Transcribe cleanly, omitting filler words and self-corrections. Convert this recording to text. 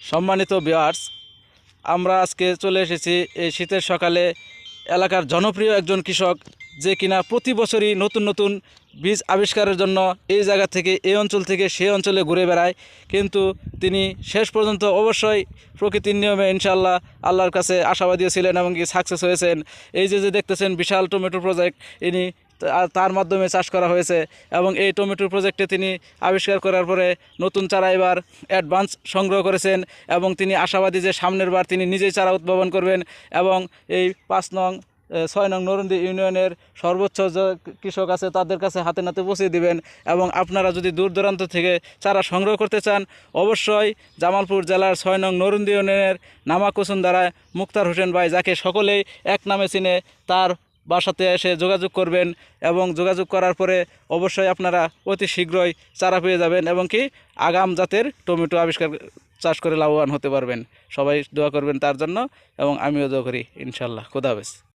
সম্মানিত ভিউয়ার্স, আমরা আজকে চলে এসেছি এই শীতের সকালে এলাকার জনপ্রিয় একজন কৃষক, যে কিনা প্রতি বছরই নতুন নতুন বীজ আবিষ্কারের জন্য এই জায়গা থেকে এই অঞ্চল থেকে সেই অঞ্চলে ঘুরে বেড়ায়, কিন্তু তিনি শেষ পর্যন্ত অবশ্যই প্রকৃতির নিয়মে ইনশাআল্লাহ আল্লাহর কাছে আশাবাদী ছিলেন এবং কি সাকসেস হয়েছেন। এই যে দেখতেছেন বিশাল টমেটো প্রজেক্ট, ইনি তার মাধ্যমে চাষ করা হয়েছে এবং এই টমেটো প্রজেক্টে তিনি আবিষ্কার করার পরে নতুন চারা এবার অ্যাডভান্স সংগ্রহ করেছেন এবং তিনি আশাবাদী যে সামনের বার তিনি নিজেই চারা উদ্ভাবন করবেন এবং এই 6 নং নরুন্দি ইউনিয়নের সর্বোচ্চ যে কৃষক আছে তাদের কাছে হাতে নাতে পৌঁছে দিবেন। এবং আপনারা যদি দূর দূরান্ত থেকে চারা সংগ্রহ করতে চান, অবশ্যই জামালপুর জেলার 6 নং নরুন্দি ইউনিয়নের নামাকুসুন্দারায় মুক্তার হোসেন ভাই, যাকে সকলেই এক নামে চিনে, তার বাসাতে এসে যোগাযোগ করবেন এবং যোগাযোগ করার পরে অবশ্যই আপনারা অতি শীঘ্রই চারা পেয়ে যাবেন এবং কি আগাম জাতের টমেটো আবিষ্কার চাষ করে লাভবান হতে পারবেন। সবাই দোয়া করবেন তার জন্য এবং আমিও দোয়া করি। ইনশাআল্লাহ। খোদা হাফেজ।